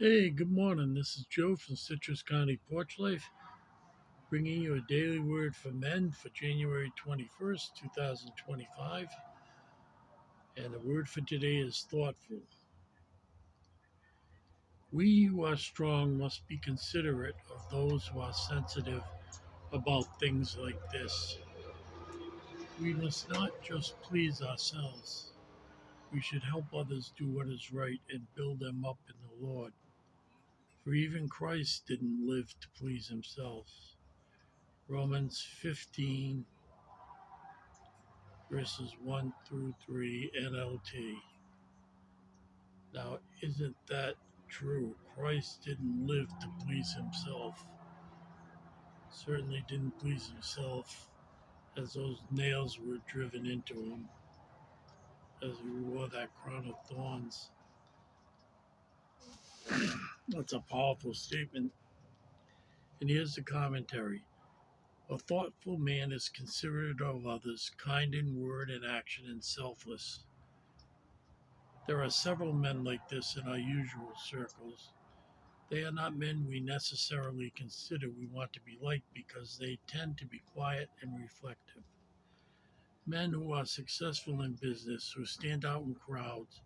Hey, good morning. This is Joe from Citrus County Porch Life, bringing you a daily word for men for January 21st, 2025. And the word for today is thoughtful. We who are strong must be considerate of those who are sensitive about things like this. We must not just please ourselves. We should help others do what is right and build them up in the Lord. For even Christ didn't live to please himself. Romans 15 verses 1 through 3 NLT. Now, isn't that true? Christ didn't live to please himself. Certainly didn't please himself as those nails were driven into him, as he wore that crown of thorns. That's a powerful statement. And here's the commentary. A thoughtful man is considerate of others, kind in word and action, and selfless. There are several men like this in our usual circles. They are not men we necessarily consider we want to be like because they tend to be quiet and reflective. Men who are successful in business, who stand out in crowds,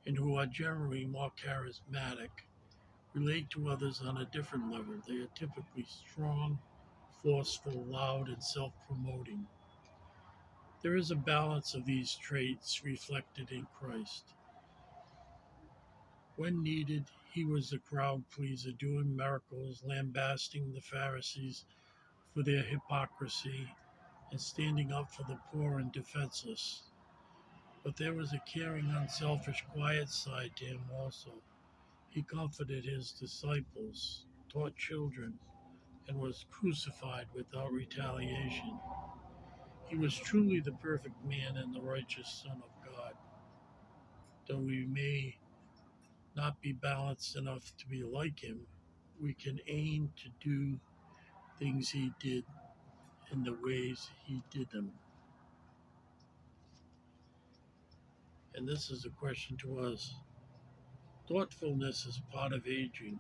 and who are generally more charismatic, relate to others on a different level. They are typically strong, forceful, loud, and self promoting. There is a balance of these traits reflected in Christ. When needed, he was a crowd pleaser, doing miracles, lambasting the Pharisees for their hypocrisy, and standing up for the poor and defenseless. But there was a caring, unselfish, quiet side to him also. He comforted his disciples, taught children, and was crucified without retaliation. He was truly the perfect man and the righteous Son of God. Though we may not be balanced enough to be like him, we can aim to do things he did in the ways he did them. And this is a question to us. Thoughtfulness is part of aging.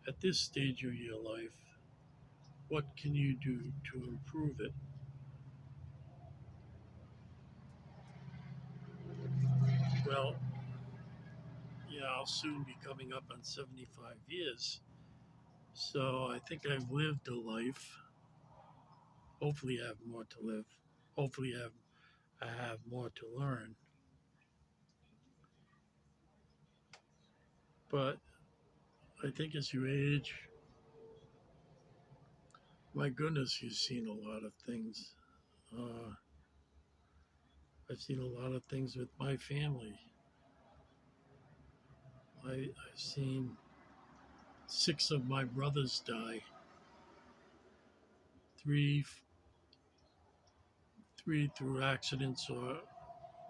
At this stage of your life, what can you do to improve it? Well, yeah, I'll soon be coming up on 75 years. So I think I've lived a life. Hopefully, I have more to live. Hopefully, I have more to learn. But I think as you age, my goodness, you've seen a lot of things. Uh, I've seen a lot of things with my family. I've seen six of my brothers die. Three, three through accidents or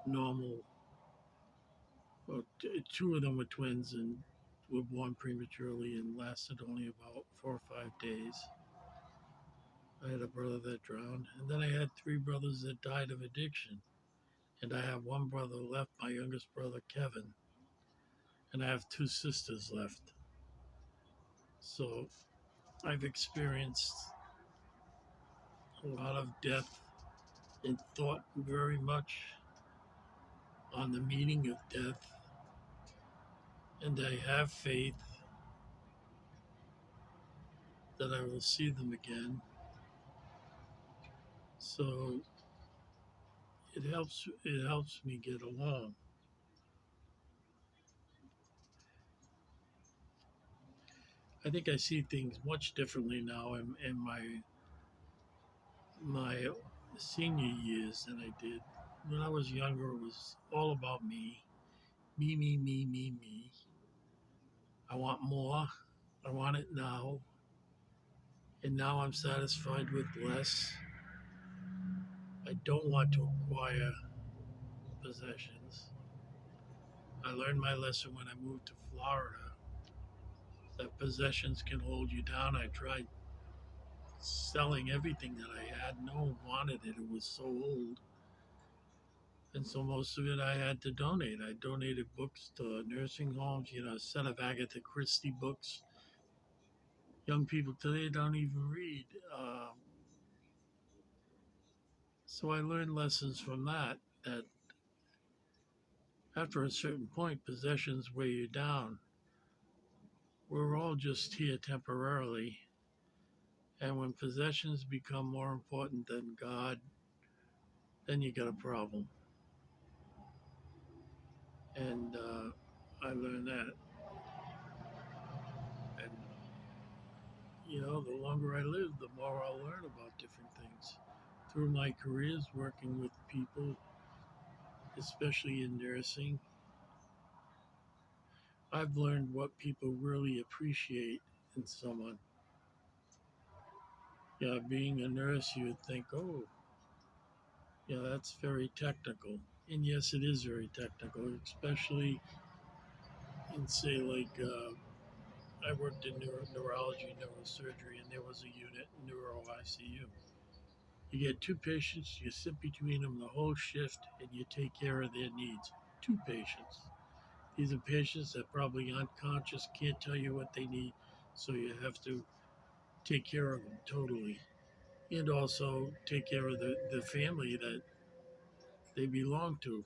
normal. Well, two of them were twins and were born prematurely and lasted only about 4 or 5 days. I had a brother that drowned, and then I had three brothers that died of addiction. And I have one brother left, my youngest brother, Kevin, and I have two sisters left. So I've experienced a lot of death and thought very much on the meaning of death. And I have faith that I will see them again. So it helps me get along. I think I see things much differently now in my senior years than I did. When I was younger, it was all about me. Me, me, me, me, me. I want more. I want it now. And now I'm satisfied with less. I don't want to acquire possessions. I learned my lesson when I moved to Florida that possessions can hold you down. I tried selling everything that I had. No one wanted it. It was so old. And so most of it I had to donate. I donated books to nursing homes, a set of Agatha Christie books. Young people today don't even read. So I learned lessons from that after a certain point, possessions weigh you down. We're all just here temporarily. And when possessions become more important than God, then you got a problem. And I learned that. And, the longer I live, the more I'll learn about different things. Through my careers working with people, especially in nursing, I've learned what people really appreciate in someone. Yeah, being a nurse, you would think, oh, yeah, that's very technical. And yes, it is very technical, especially in, say, like, I worked in neurology, neurosurgery, and there was a unit, neuro ICU. You get two patients, you sit between them the whole shift, and you take care of their needs. Two patients. These are patients that probably unconscious, can't tell you what they need, so you have to take care of them totally. And also take care of the family that they belong to,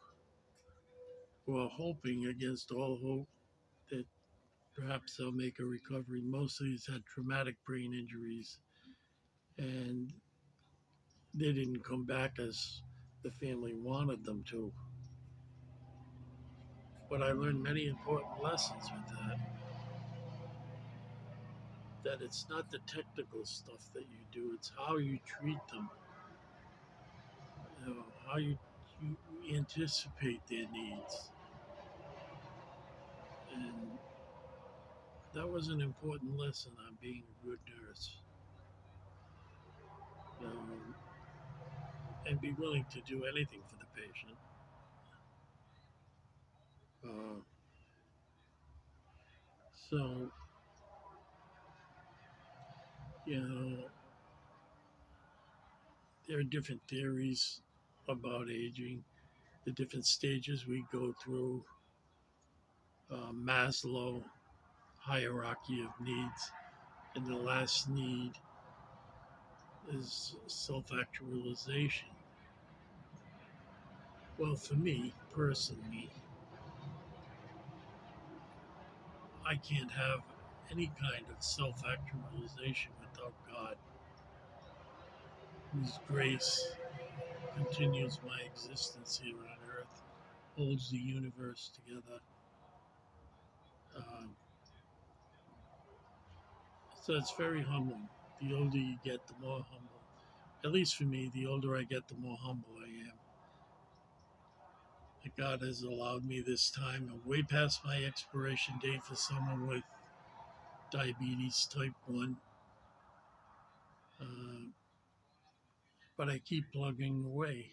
who are hoping against all hope that perhaps they'll make a recovery. Most of these had traumatic brain injuries, and they didn't come back as the family wanted them to. But I learned many important lessons with that it's not the technical stuff that you do, it's how you treat them, how you anticipate their needs. And that was an important lesson on being a good nurse. Um, and be willing to do anything for the patient. Uh, so, you know, there are different theories about aging, the different stages we go through, Maslow hierarchy of needs, and the last need is self-actualization. Well, for me personally, I can't have any kind of self-actualization without God, whose grace continues my existence here on earth, holds the universe together. Um, so it's very humbling. The older you get, the more humble. At least for me, the older I get, the more humble I am. That God has allowed me this time, way past my expiration date for someone with diabetes type 1. Uh, but I keep plugging away.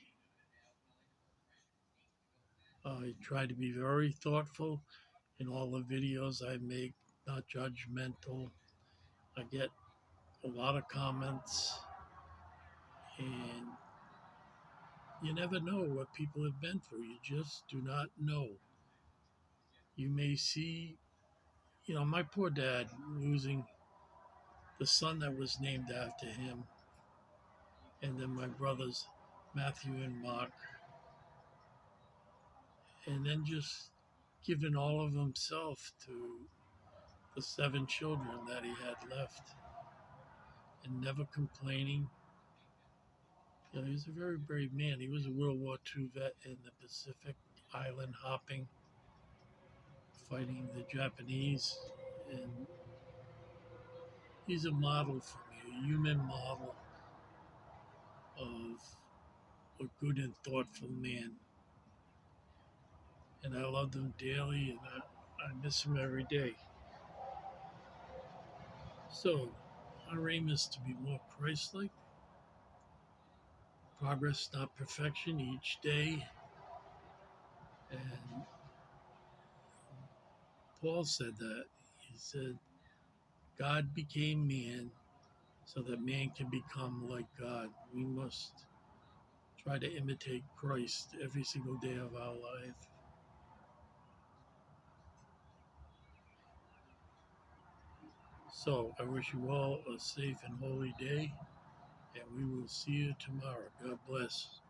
I try to be very thoughtful in all the videos I make, not judgmental. I get a lot of comments, and you never know what people have been through. You just do not know. You may see, my poor dad losing the son that was named after him, and then my brothers, Matthew and Mark, and then just giving all of himself to the 7 children that he had left and never complaining. He was a very brave man. He was a World War II vet in the Pacific, island hopping, fighting the Japanese. And he's a model for me, a human model of a good and thoughtful man. And I love him dearly, and I miss him every day. So, our aim is to be more Christ-like. Progress, not perfection, each day. And Paul said that. He said, God became man so that man can become like God. We must try to imitate Christ every single day of our life. So I wish you all a safe and holy day, and we will see you tomorrow. God bless.